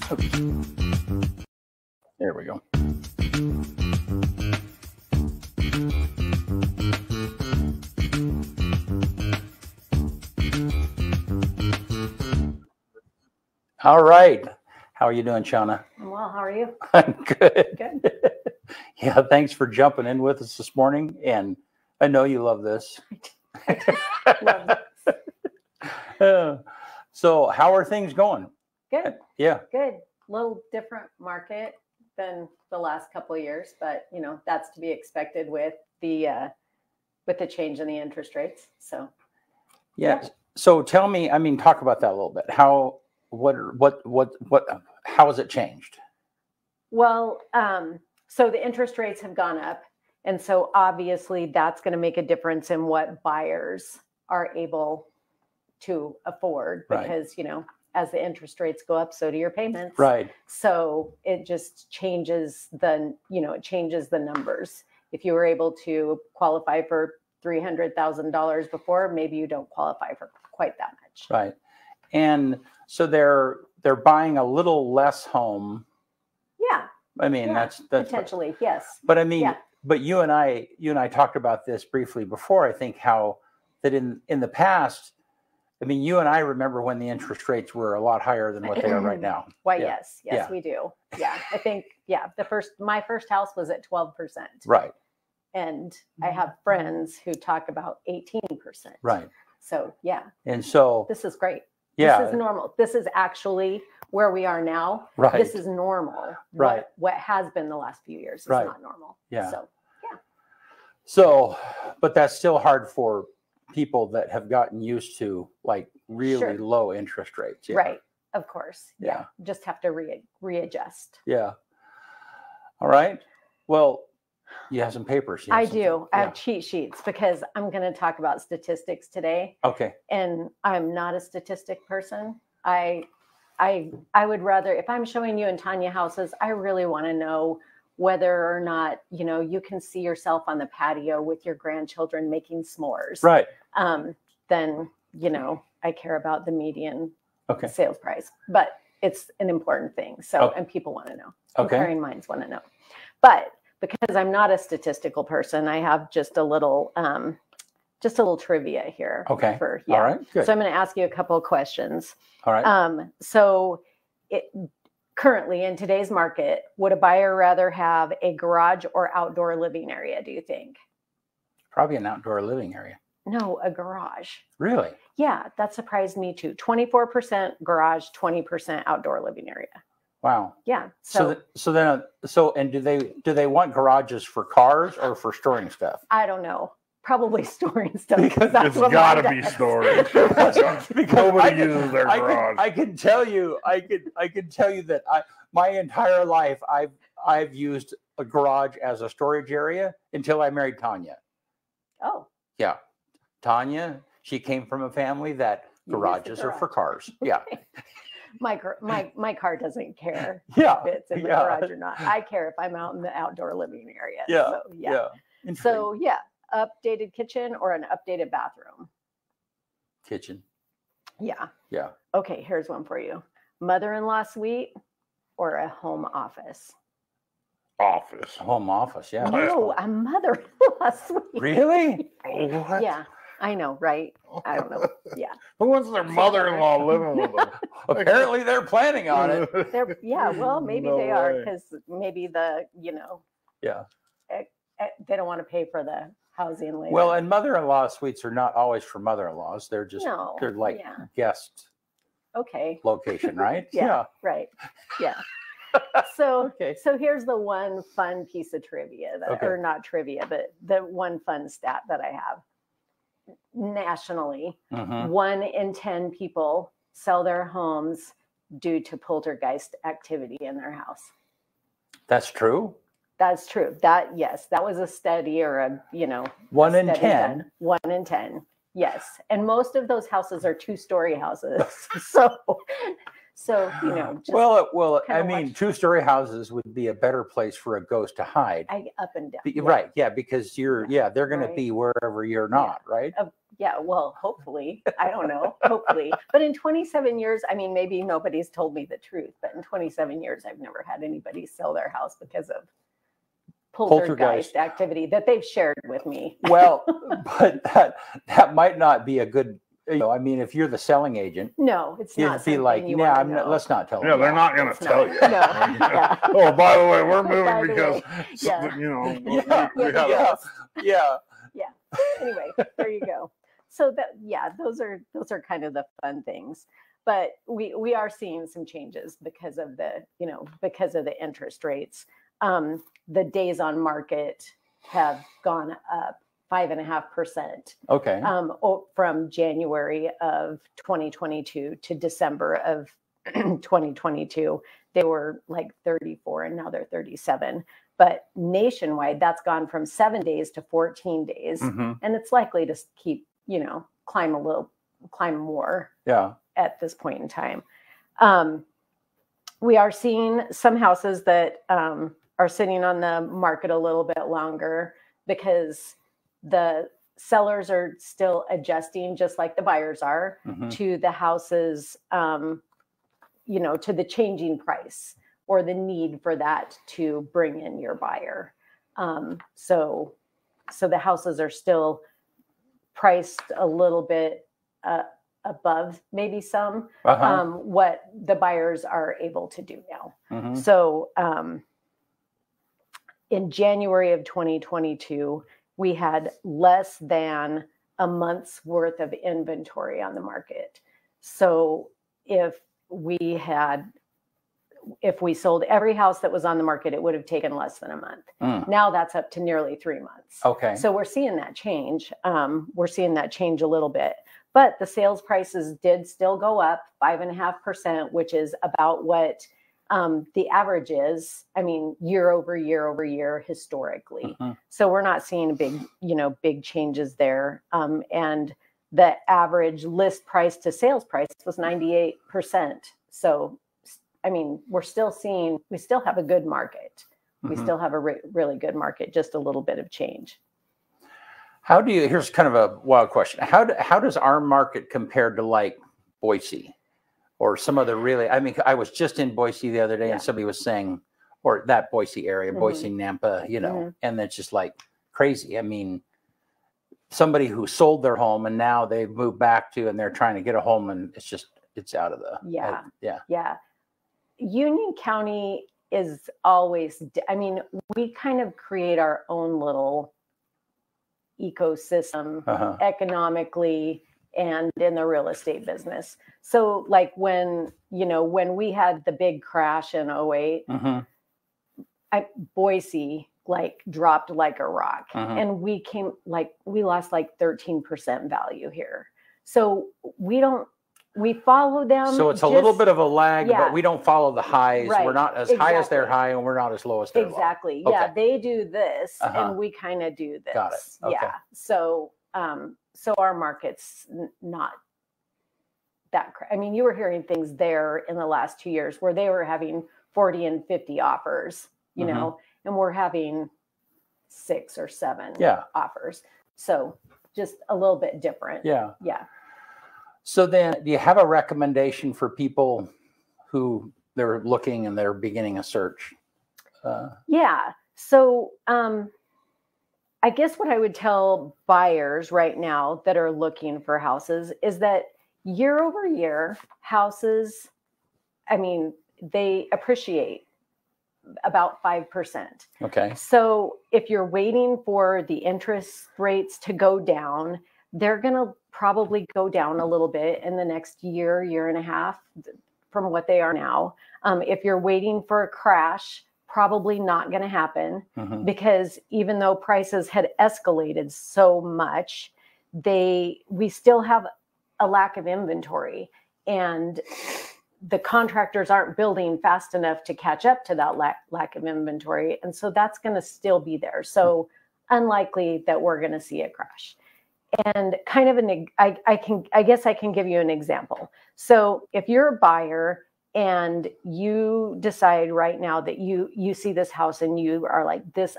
There we go. All right. How are you doing, Shawna? I'm well. How are you? I'm good. Good. Yeah, thanks for jumping in with us this morning. And I know you love this. Love this. So how are things going? Good. Yeah. Good. Little different market than the last couple of years, but you know, that's to be expected with the change in the interest rates. So Yeah. So tell me, talk about that a little bit. How has it changed? Well, so the interest rates have gone up. And so obviously that's going to make a difference in what buyers are able to afford because, you know, as the interest rates go up, so do your payments. Right. So it just changes the numbers. If you were able to qualify for $300,000 before, maybe you don't qualify for quite that much. Right. And so they're buying a little less home. Yeah. That's potentially, yes. But but you and I talked about this briefly before. I think how that in the past, you and I remember when the interest rates were a lot higher than what they are right now. Why, yes, we do. Yeah, I think, my first house was at 12%. Right. And I have friends who talk about 18%. Right. So, yeah. And so this is great. Yeah. This is normal. This is actually where we are now. Right. This is normal. Right. What has been the last few years is not normal. Yeah. So, yeah. So, but that's still hard for people that have gotten used to like really low interest rates. Yeah. Right. Of course. Yeah. Just have to readjust. Yeah. All right. Well, you have some papers. I do. I have cheat sheets because I'm going to talk about statistics today. Okay. And I'm not a statistic person. I would rather, if I'm showing you and Tanya houses, I really want to know whether or not, you know, you can see yourself on the patio with your grandchildren making s'mores. Right. Then, you know, I care about the median sales price, but it's an important thing. So, and people want to know. Inquiring minds want to know. But because I'm not a statistical person, I have just a little trivia here. Okay. All right. Good. So I'm going to ask you a couple of questions. All right. So currently in today's market, would a buyer rather have a garage or outdoor living area, do you think? Probably an outdoor living area. No, a garage. Really? Yeah, that surprised me too. 24% garage, 20% outdoor living area. Wow. Yeah. So do they want garages for cars or for storing stuff? I don't know. Probably storing stuff. Because that's it's got to be storage. Because nobody uses their garage. I can tell you that my entire life I've used a garage as a storage area until I married Tanya. Oh. Yeah. Tanya, she came from a family that garages are for cars. Yeah. My car doesn't care if it's in the garage or not. I care if I'm out in the outdoor living area. Yeah. So updated kitchen or an updated bathroom? Kitchen. Yeah. Yeah. Okay, here's one for you. Mother-in-law suite or a home office? Office. Home office, yeah. No, a mother-in-law suite. Really? What? Yeah. I know, right? I don't know. Yeah. Who wants their mother-in-law living with them? Apparently they're planning on it. Well, maybe they are because maybe they don't want to pay for the housing later. Well, and mother-in-law suites are not always for mother-in-laws. They're just they're like guest location, right? Yeah. Right. Yeah. So so here's the one fun piece of trivia or not trivia, but the one fun stat that I have. Nationally, 1 in 10 people sell their homes due to poltergeist activity in their house. That's true. That's true. That was a study or a 1 in 10. 1 in 10. Yes, and most of those houses are 2-story houses. So just well, I mean, 2-story houses would be a better place for a ghost to hide. Up and down. Right? Yeah, because they're going to be wherever you're not, right? Yeah, well, hopefully, I don't know, hopefully. But in 27 years, I mean, maybe nobody's told me the truth, but in 27 years, I've never had anybody sell their house because of poltergeist activity that they've shared with me. Well, but that might not be a good, I mean, if you're the selling agent, no, it's not. Be like, yeah, let's not tell them. Yeah, they're not going to tell you. No. Yeah. Oh, by the way, we're moving because, you know, yeah. Anyway, there you go. So those are kind of the fun things. But we are seeing some changes because of the interest rates. The days on market have gone up 5.5%. Okay. From January of 2022 to December of 2022, they were like 34 and now they're 37. But nationwide, that's gone from 7 days to 14 days. Mm-hmm. And it's likely to keep, climb more at this point in time. We are seeing some houses that are sitting on the market a little bit longer because the sellers are still adjusting, just like the buyers are, to the houses, to the changing price or the need for that to bring in your buyer. So the houses are still priced a little bit above maybe some what the buyers are able to do now. Mm-hmm. So in January of 2022, we had less than a month's worth of inventory on the market. So if we sold every house that was on the market, it would have taken less than a month. Now that's up to nearly 3 months. Okay. So we're seeing that change. We're seeing that change a little bit. But the sales prices did still go up 5.5%, which is about what the average is. I mean, year over year historically. So we're not seeing big changes there. And the average list price to sales price was 98%. So, I mean, we still have a good market. We still have a really good market, just a little bit of change. Here's kind of a wild question. How does our market compare to like Boise or some other I was just in Boise the other day and somebody was saying, or that Boise area, Boise, Nampa, and it's just like crazy. I mean, somebody who sold their home and now they've moved back to, and they're trying to get a home and it's out of the, Union County is always, we kind of create our own little ecosystem economically and in the real estate business. So like when we had the big crash in 2008, Boise dropped like a rock and we lost like 13% value here. So we follow them. So it's a little bit of a lag, but we don't follow the highs. Right. We're not as high as they're high, and we're not as low as they're low. Exactly. Okay. Yeah, they do this, and we kind of do this. Got it. Okay. Yeah. So, so our market's not that. I mean, you were hearing things there in the last 2 years where they were having 40 and 50 offers, you know, and we're having 6 or 7 offers. So just a little bit different. Yeah. Yeah. So then do you have a recommendation for people who they're looking and they're beginning a search? Yeah. So I guess what I would tell buyers right now that are looking for houses is that year over year, houses, they appreciate about 5%. Okay. So if you're waiting for the interest rates to go down, they're going to probably go down a little bit in the next year and a half from what they are now. If you're waiting for a crash, probably not going to happen because even though prices had escalated so much, we still have a lack of inventory, and the contractors aren't building fast enough to catch up to that lack of inventory. And so that's going to still be there. So unlikely that we're going to see a crash. And kind of I guess I can give you an example. So if you're a buyer and you decide right now that you see this house and you are like, this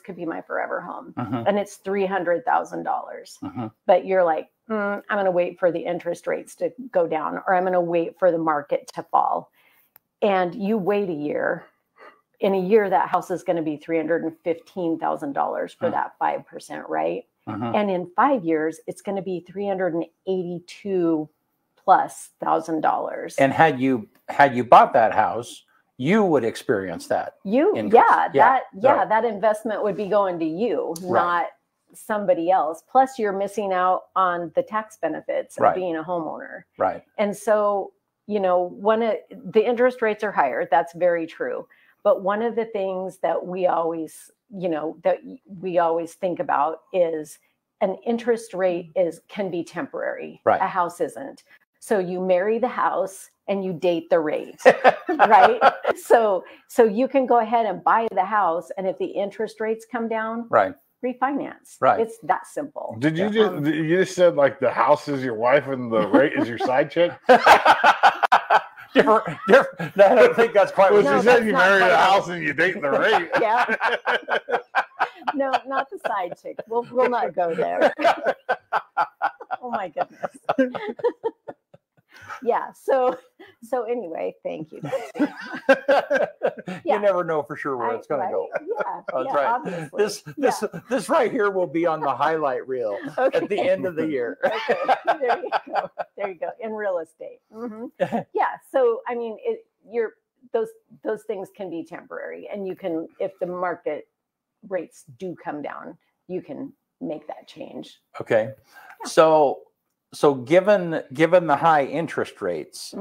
could be my forever home, and it's $300,000, but you're like, I'm going to wait for the interest rates to go down, or I'm going to wait for the market to fall. And you wait a year. In a year, that house is going to be $315,000 for that 5%, right? And in 5 years, it's going to be $382,000+. And had you bought that house, you would experience that. That investment would be going to you, not somebody else. Plus, you're missing out on the tax benefits of being a homeowner. Right. And so, you know, the interest rates are higher. That's very true. But one of the things that we always think about is an interest rate can be temporary. Right. A house isn't. So you marry the house and you date the rate, right? So you can go ahead and buy the house, and if the interest rates come down, refinance. Right. It's that simple. Did you you just said like the house is your wife and the rate is your side chick? different. I don't think that's quite what you said. You marry the house and you date the rate. Yeah. No, not the side chick. We'll not go there. Oh my goodness. Yeah. So anyway, thank you. You never know for sure where it's going to go. Yeah. That's right. Obviously. This right here will be on the highlight reel at the end of the year. Okay. There you go. In real estate. Yeah. So I mean, those things can be temporary, and you can, if the market rates do come down, you can make that change. Okay. Yeah. So given the high interest rates,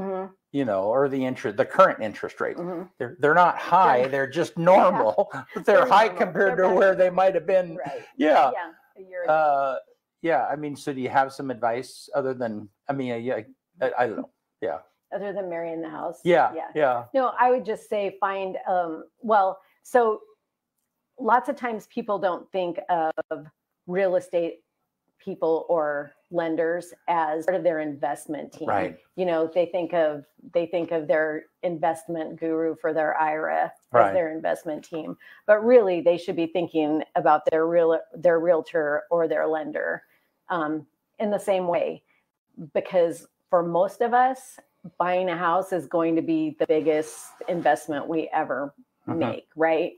you know, or the current interest rate, they're not high, they're just normal, but they're high compared to where they might have been. Right. Yeah. A year ago. Yeah. I mean, so do you have some advice other than, I mean, I don't know. Yeah. Other than marrying the house. Yeah. No, I would just say find, so lots of times people don't think of real estate people or lenders as part of their investment team. Right. You know, they think of their investment guru for their IRA as their investment team, but really they should be thinking about their realtor or their lender in the same way, because for most of us, buying a house is going to be the biggest investment we ever make, right?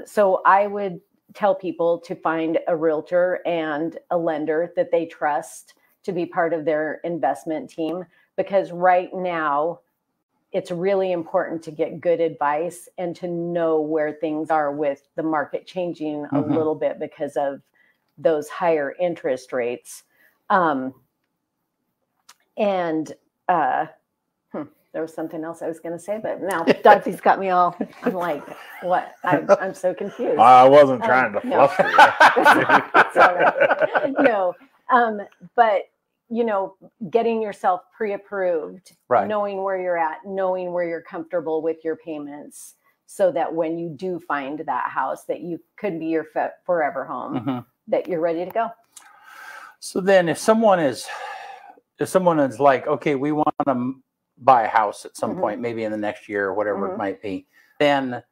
So I would tell people to find a realtor and a lender that they trust to be part of their investment team, because right now it's really important to get good advice and to know where things are with the market changing a little bit because of those higher interest rates. There was something else I was going to say, but now Doxy's got me all, I'm like, what? I'm so confused. I wasn't trying to fluster you. It's all right. No, but, you know, getting yourself pre-approved, knowing where you're at, knowing where you're comfortable with your payments, so that when you do find that house that you could be your forever home, that you're ready to go. So then if someone is like, okay, we want to buy a house at some point, maybe in the next year or whatever it might be, then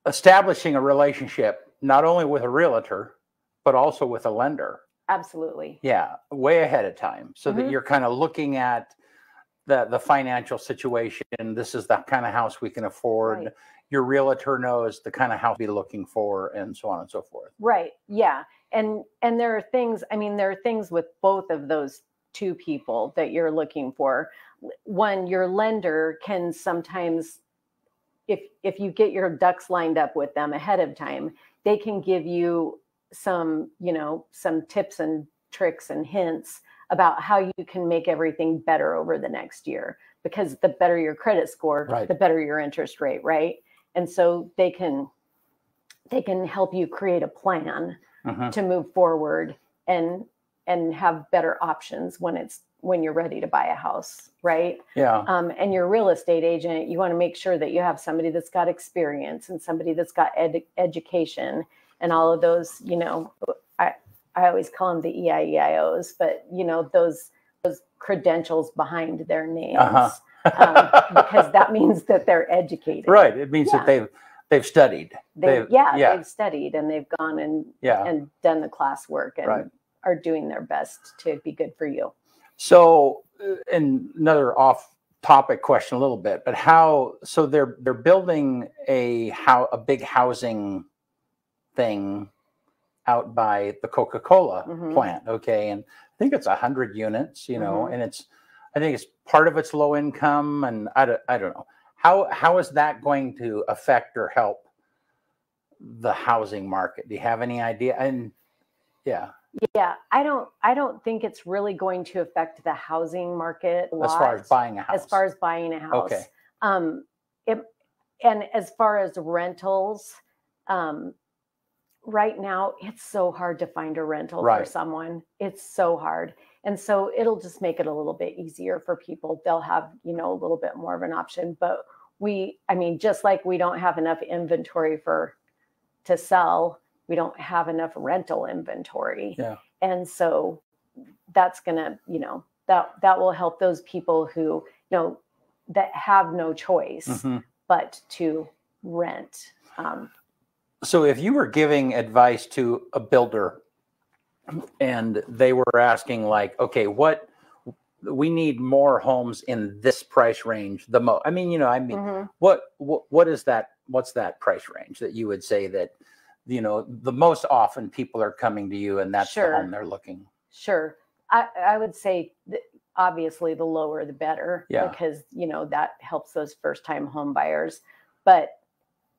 establishing a relationship, not only with a realtor, but also with a lender. Absolutely. Yeah. Way ahead of time. So that you're kind of looking at the financial situation. This is the kind of house we can afford. Right. Your realtor knows the kind of house we're looking for, and so on and so forth. Right. Yeah. And there are things with both of those two people that you're looking for. One, your lender can sometimes, if you get your ducks lined up with them ahead of time, they can give you some tips and tricks and hints about how you can make everything better over the next year, because the better your credit score, the better your interest rate, right? And so they can help you create a plan to move forward and have better options when you're ready to buy a house, right? Yeah. And your real estate agent, you want to make sure that you have somebody that's got experience and somebody that's got education and all of those, I always call them the EIEIOs, but those credentials behind their names, because that means that they're educated. Right. It means that they've studied. They've studied, and they've gone and done the classwork, and are doing their best to be good for you. So, and another off-topic question a little bit, but so they're building a big housing thing out by the Coca-Cola plant, okay, and I think it's 100 units, you know, and I think it's part of it's low income, and I don't know how is that going to affect or help the housing market? Do you have any idea? And yeah, I don't think it's really going to affect the housing market a lot, as far as buying a house. As far as buying a house, okay. And as far as rentals, right now it's so hard to find a rental for someone. It's so hard. And so it'll just make it a little bit easier for people. They'll have, you know, a little bit more of an option. But I mean, just like we don't have enough inventory to sell, we don't have enough rental inventory. Yeah. And so that's gonna, you know, that will help those people who, you know, that have no choice but to rent. So if you were giving advice to a builder and they were asking like, okay, we need more homes in this price range, I mean, you know, what is that? What's that price range that you would say that, you know, the most often people are coming to you and that's the home they're looking? Sure. I would say obviously the lower the better, because, you know, that helps those first time home buyers. But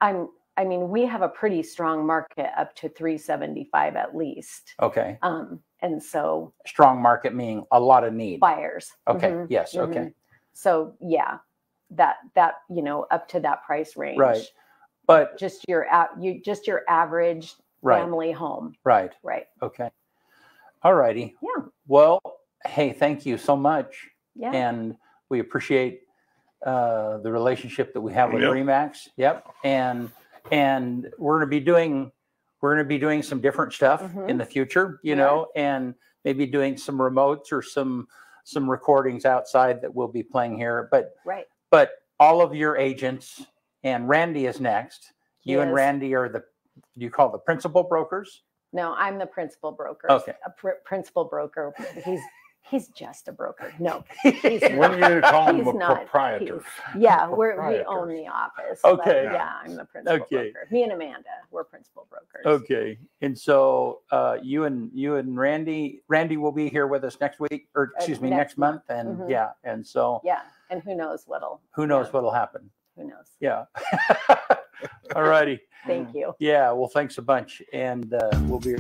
I mean, we have a pretty strong market up to 375 at least. Okay. And so strong market meaning a lot of need. Buyers. Okay. Yes. Okay. So yeah, that, you know, up to that price range. Right. But just your average family home. Right. Right. Okay. All righty. Yeah. Well, hey, thank you so much. Yeah. And we appreciate the relationship that we have with RE/MAX. Yep. And we're going to be doing some different stuff in the future, you know, and maybe doing some remotes or some recordings outside that we'll be playing here. But all of your agents, and Randy is next. You and Randy are you call the principal brokers? No, I'm the principal broker. Okay. A principal broker. He's just a broker. No, when you call him a proprietor. We own the office. Okay. But yeah, I'm the principal broker. Me and Amanda, we're principal brokers. Okay. And so you and Randy will be here with us next week, or excuse me, next month. And and so and who knows what'll happen. Who knows? Yeah. All righty. Thank you. Yeah. Well, thanks a bunch, and we'll be.